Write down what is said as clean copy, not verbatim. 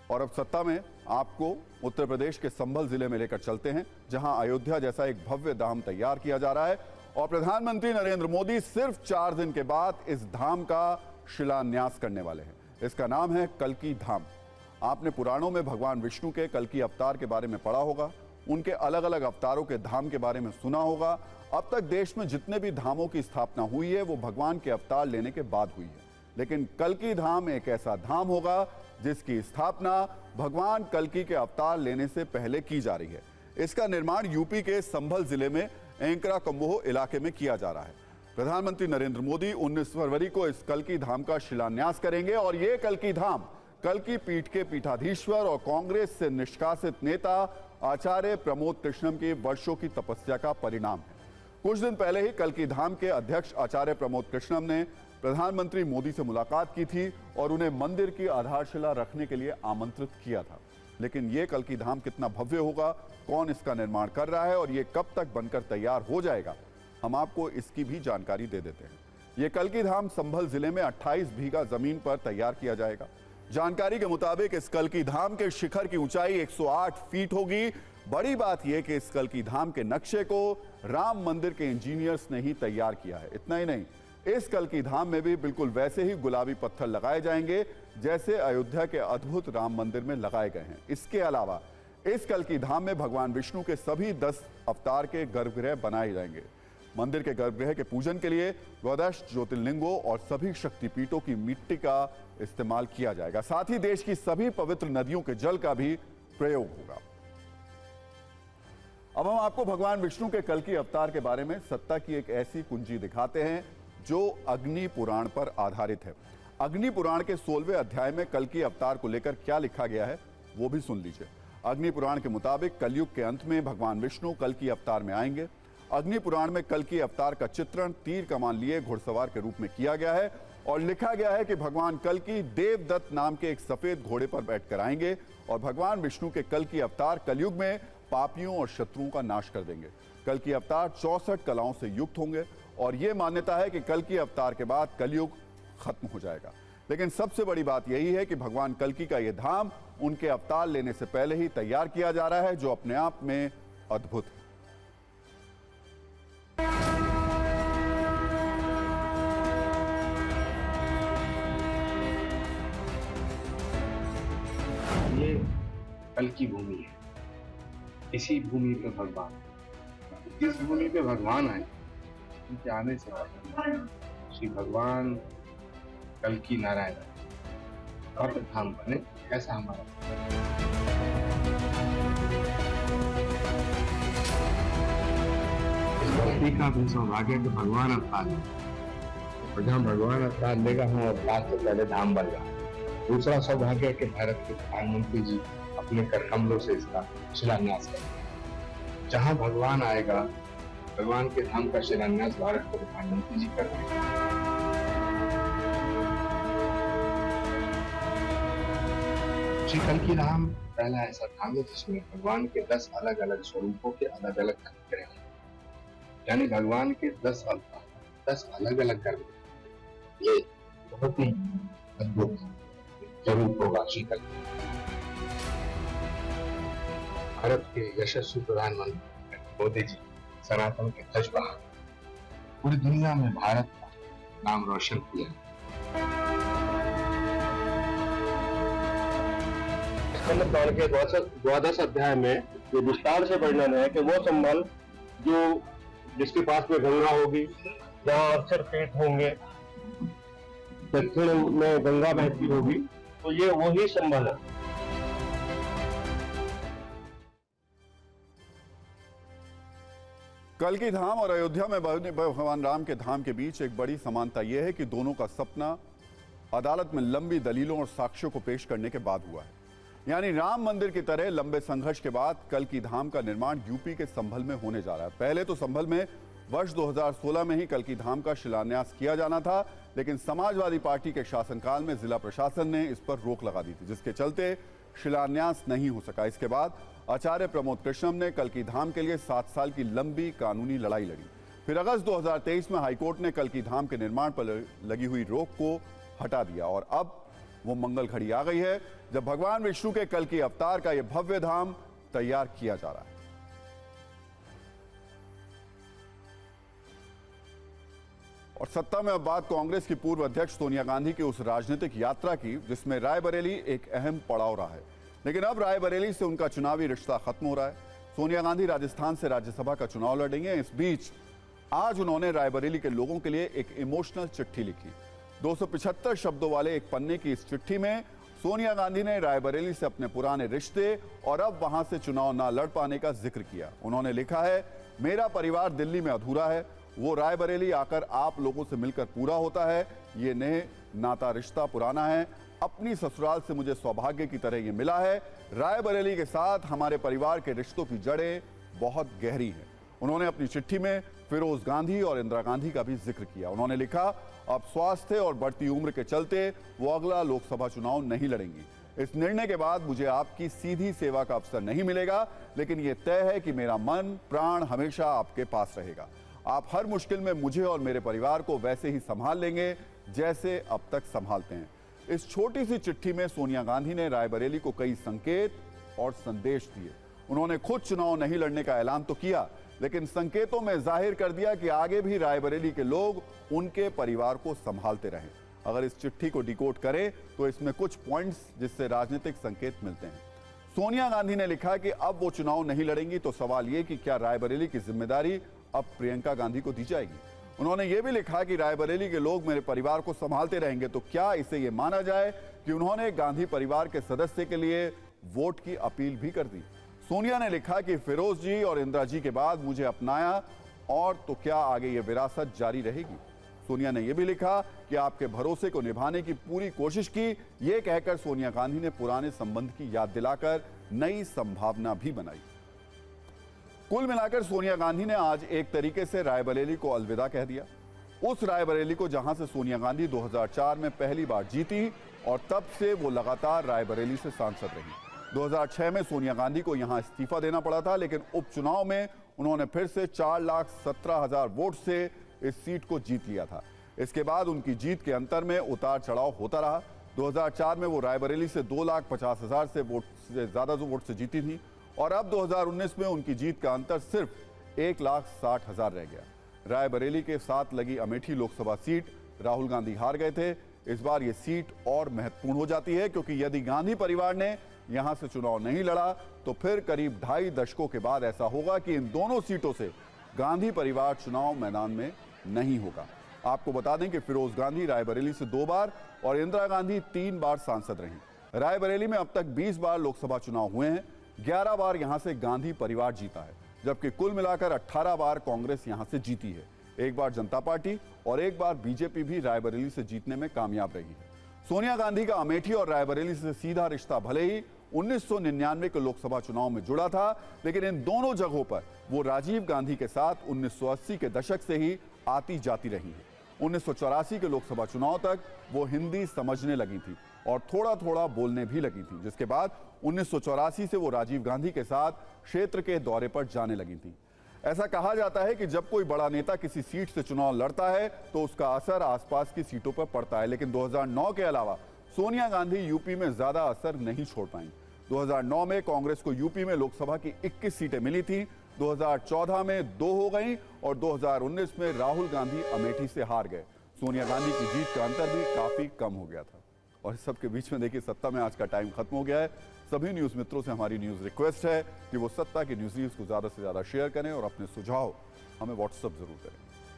और अब सत्ता में आपको उत्तर प्रदेश के संभल जिले में लेकर चलते हैं, जहां अयोध्या जैसा एक भव्य धाम तैयार किया जा रहा है और प्रधानमंत्री नरेंद्र मोदी सिर्फ 4 दिन के बाद इस धाम का शिलान्यास करने वाले हैं। इसका नाम है कल्की धाम। आपने पुराणों में भगवान विष्णु के कल्की अवतार के बारे में पढ़ा होगा, उनके अलग अलग अवतारों के धाम के बारे में सुना होगा। अब तक देश में जितने भी धामों की स्थापना हुई है वो भगवान के अवतार लेने के बाद हुई है, लेकिन कल्की धाम एक ऐसा धाम होगा जिसकी स्थापना भगवान कल्की के अवतार लेने से पहले की जा रही है। इसका निर्माण यूपी के संभल जिले में एंकरा कम्बोह इलाके में किया जा रहा है। प्रधानमंत्री नरेंद्र मोदी 19 फरवरी को इस कल्की धाम का शिलान्यास करेंगे और ये कल्की धाम कल्की पीठ के पीठाधीश्वर और कांग्रेस से निष्कासित नेता आचार्य प्रमोद कृष्णम की वर्षों की तपस्या का परिणाम है। कुछ दिन पहले ही कल्की धाम के अध्यक्ष आचार्य प्रमोद कृष्णम ने प्रधानमंत्री मोदी से मुलाकात की थी और उन्हें मंदिर की आधारशिला रखने के लिए आमंत्रित किया था। लेकिन यह कल्की धाम कितना भव्य होगा, कौन इसका निर्माण कर रहा है और यह कब तक बनकर तैयार हो जाएगा, हम आपको इसकी भी जानकारी दे देते हैं। यह कल्की धाम संभल जिले में 28 बीघा जमीन पर तैयार किया जाएगा। जानकारी के मुताबिक इस कल्की धाम के शिखर की ऊंचाई 108 फीट होगी। बड़ी बात यह कि इस कल्की धाम के नक्शे को राम मंदिर के इंजीनियर्स ने ही तैयार किया है। इतना ही नहीं, इस कल्की धाम में भी बिल्कुल वैसे ही गुलाबी पत्थर लगाए जाएंगे जैसे अयोध्या के अद्भुत राम मंदिर में लगाए गए हैं। इसके अलावा इस कल्की धाम में भगवान विष्णु के सभी 10 अवतार के गर्भगृह बनाए जाएंगे। मंदिर के गर्भगृह के पूजन के लिए 12 ज्योतिर्लिंगों और सभी शक्तिपीठों की मिट्टी का इस्तेमाल किया जाएगा। साथ ही देश की सभी पवित्र नदियों के जल का भी प्रयोग होगा। अब हम आपको भगवान विष्णु के कल्की अवतार के बारे में सत्ता की एक ऐसी कुंजी दिखाते हैं जो अग्नि पुराण पर आधारित है। अग्नि पुराण के 16वें अध्याय में कल्की अवतार को लेकर क्या लिखा गया है वो भी सुन लीजिए। अग्नि पुराण के मुताबिक कलयुग के अंत में भगवान विष्णु कल्की अवतार में आएंगे। अग्नि पुराण में कल्की अवतार का चित्रण तीर कमान लिए घुड़सवार के रूप में किया गया है और लिखा गया है कि भगवान कल्की देवदत्त नाम के एक सफेद घोड़े पर बैठकर आएंगे और भगवान विष्णु के कल्की अवतार कलयुग में पापियों और शत्रुओं का नाश कर देंगे। कल्की अवतार 64 कलाओं से युक्त होंगे और यह मान्यता है कि कल्की अवतार के बाद कलयुग खत्म हो जाएगा। लेकिन सबसे बड़ी बात यही है कि भगवान कल्की का यह धाम उनके अवतार लेने से पहले ही तैयार किया जा रहा है, जो अपने आप में अद्भुत है। ये कल्की भूमि है। इसी भूमि पे भगवान, जिस भूमि पे भगवान आए, उनके आने से श्री भगवान कल्की नारायण और धाम बने, ऐसा हमारा। इस धरती का भी सौभाग्य कि भगवान अवतार ले, और जहाँ भगवान अवतार लेगा वहाँ अवतार से पहले धाम बनेगा। दूसरा सौभाग्य कि भारत के प्रधानमंत्री जी अपने कर कमलों से इसका शिलान्यास करेंगे। जहां भगवान आएगा, भगवान के धाम का शिलान्यास भारत के प्रधानमंत्री जी करेंगे। श्री कल्की धाम पहला ऐसा धाम है जिसमें भगवान के 10 अलग अलग स्वरूपों के अलग अलग गर्भगृह हैं। यानी भगवान के 10 अवतार, 10 अलग अलग गर्भगृह। ये बहुत ही अद्भुत स्वरूप होगा श्री कल्की। भारत के यशस्वी प्रधानमंत्री मोदी जी सनातन के ध्वजवाहक, पूरी दुनिया में भारत का नाम रोशन किया। स्कंद पुराण के 12 अध्याय में ये विस्तार से वर्णन है कि वो संभल जो जिसके पास में गंगा होगी, जहाँ अक्षर पीठ होंगे, दक्षिण में गंगा बहती होगी, तो ये वही संभल है। कल्की धाम और अयोध्या में भगवान राम के धाम के बीच एक बड़ी समानता यह है कि दोनों का सपना अदालत में लंबी दलीलों और साक्ष्यों को पेश करने के बाद हुआ है। यानी राम मंदिर की तरह लंबे संघर्ष के बाद कल्की धाम का निर्माण यूपी के संभल में होने जा रहा है। पहले तो संभल में वर्ष 2016 में ही कल्की धाम का शिलान्यास किया जाना था, लेकिन समाजवादी पार्टी के शासनकाल में जिला प्रशासन ने इस पर रोक लगा दी थी, जिसके चलते शिलान्यास नहीं हो सका। इसके बाद आचार्य प्रमोद कृष्णम ने कल्की धाम के लिए 7 साल की लंबी कानूनी लड़ाई लड़ी। फिर अगस्त 2023 में हाईकोर्ट ने कल्की धाम के निर्माण पर लगी हुई रोक को हटा दिया और अब वो मंगल घड़ी आ गई है जब भगवान विष्णु के कल की अवतार का यह भव्य धाम तैयार किया जा रहा है। और सत्ता में अब बात कांग्रेस की पूर्व अध्यक्ष सोनिया गांधी की उस राजनीतिक यात्रा की जिसमें रायबरेली एक अहम पड़ाव रहा है। लेकिन अब रायबरेली से उनका चुनावी रिश्ता खत्म हो रहा है। सोनिया गांधी राजस्थान से राज्यसभा का चुनाव लड़ेंगे। इस बीच आज उन्होंने रायबरेली के लोगों के लिए एक इमोशनल चिट्ठी लिखी। 275 शब्दों वाले एक पन्ने की इस चिट्ठी में सोनिया गांधी ने रायबरेली से अपने पुराने रिश्ते और अब वहां से चुनाव ना लड़ पाने का जिक्र किया। उन्होंने लिखा है, मेरा परिवार दिल्ली में अधूरा है, वो रायबरेली आकर आप लोगों से मिलकर पूरा होता है। ये नए नाता रिश्ता पुराना है। अपनी ससुराल से मुझे सौभाग्य की तरह ये मिला है। रायबरेली के साथ हमारे परिवार के रिश्तों की जड़ें बहुत गहरी हैं। उन्होंने अपनी चिट्ठी में फिरोज गांधी और इंदिरा गांधी का भी जिक्र किया। उन्होंने लिखा, अब स्वास्थ्य और बढ़ती उम्र के चलते वो अगला लोकसभा चुनाव नहीं लड़ेंगी। इस निर्णय के बाद मुझे आपकी सीधी सेवा का अवसर नहीं मिलेगा, लेकिन ये तय है कि मेरा मन प्राण हमेशा आपके पास रहेगा। आप हर मुश्किल में मुझे और मेरे परिवार को वैसे ही संभाल लेंगे जैसे अब तक संभालते हैं। इस छोटी सी चिट्ठी में सोनिया गांधी ने रायबरेली को कई संकेत और संदेश दिए। उन्होंने खुद चुनाव नहीं लड़ने का ऐलान तो किया, लेकिन संकेतों में जाहिर कर दिया कि आगे भी रायबरेली के लोग उनके परिवार को संभालते रहें। अगर इस चिट्ठी को डिकोड करें तो इसमें कुछ पॉइंट्स जिससे राजनीतिक संकेत मिलते हैं। सोनिया गांधी ने लिखा कि अब वो चुनाव नहीं लड़ेंगी, तो सवाल ये कि क्या रायबरेली की जिम्मेदारी अब प्रियंका गांधी को दी जाएगी। उन्होंने ये भी लिखा कि रायबरेली के लोग मेरे परिवार को संभालते रहेंगे, तो क्या इसे ये माना जाए कि उन्होंने गांधी परिवार के सदस्य के लिए वोट की अपील भी कर दी। सोनिया ने लिखा कि फिरोज जी और इंदिरा जी के बाद मुझे अपनाया, और तो क्या आगे ये विरासत जारी रहेगी। सोनिया ने यह भी लिखा कि आपके भरोसे को निभाने की पूरी कोशिश की। ये कहकर सोनिया गांधी ने पुराने संबंध की याद दिलाकर नई संभावना भी बनाई। कुल मिलाकर सोनिया गांधी ने आज एक तरीके से रायबरेली को अलविदा कह दिया। उस रायबरेली को जहां से सोनिया गांधी 2004 में पहली बार जीती और तब से वो लगातार रायबरेली से सांसद रही। 2006 में सोनिया गांधी को यहां इस्तीफा देना पड़ा था, लेकिन उपचुनाव में उन्होंने फिर से 4,17,000 वोट से इस सीट को जीत लिया था। इसके बाद उनकी जीत के अंतर में उतार चढ़ाव होता रहा। 2004 में वो रायबरेली से 2,50,000 से ज्यादा वोट से जीती थी, और अब 2019 में उनकी जीत का अंतर सिर्फ 1,60,000 रह गया। रायबरेली के साथ लगी अमेठी लोकसभा सीट राहुल गांधी हार गए थे। इस बार ये सीट और महत्वपूर्ण हो जाती है, क्योंकि यदि गांधी परिवार ने यहां से चुनाव नहीं लड़ा तो फिर करीब 2.5 दशकों के बाद ऐसा होगा कि इन दोनों सीटों से गांधी परिवार चुनाव मैदान में नहीं होगा। आपको बता दें कि फिरोज गांधी रायबरेली से 2 बार और इंदिरा गांधी 3 बार सांसद रहीं। रायबरेली में अब तक 20 बार लोकसभा चुनाव हुए हैं। 11 बार यहां से गांधी परिवार जीता है, जबकि कुल मिलाकर 18 बार कांग्रेस यहां से जीती है। 1 बार जनता पार्टी और 1 बार बीजेपी भी रायबरेली से जीतने में कामयाब रही है। सोनिया गांधी का अमेठी और रायबरेली से सीधा रिश्ता भले ही 1999 के लोकसभा चुनाव में जुड़ा था, लेकिन इन दोनों जगहों पर वो राजीव गांधी के साथ 1980 के दशक से ही आती जाती रही है। 1984 के लोकसभा चुनाव तक वो हिंदी समझने लगी थी और थोड़ा थोड़ा बोलने भी लगी थी, जिसके बाद 1984 से वो राजीव गांधी के साथ क्षेत्र के दौरे पर जाने लगी थी। ऐसा कहा जाता है कि जब कोई बड़ा नेता किसी सीट से चुनाव लड़ता है तो उसका असर आसपास की सीटों पर पड़ता है, लेकिन 2009 के अलावा सोनिया गांधी यूपी में ज्यादा असर नहीं छोड़ पाई। 2009 में कांग्रेस को यूपी में लोकसभा की 21 सीटें मिली थी, 2014 में 2 हो गई और 2019 में राहुल गांधी अमेठी से हार गए। सोनिया गांधी की जीत का अंतर भी काफी कम हो गया था। और इस सब के बीच में देखिए, सत्ता में आज का टाइम खत्म हो गया है। सभी न्यूज मित्रों से हमारी न्यूज रिक्वेस्ट है कि वो सत्ता की न्यूज को ज्यादा से ज्यादा शेयर करें और अपने सुझाव हमें व्हाट्सएप जरूर करें।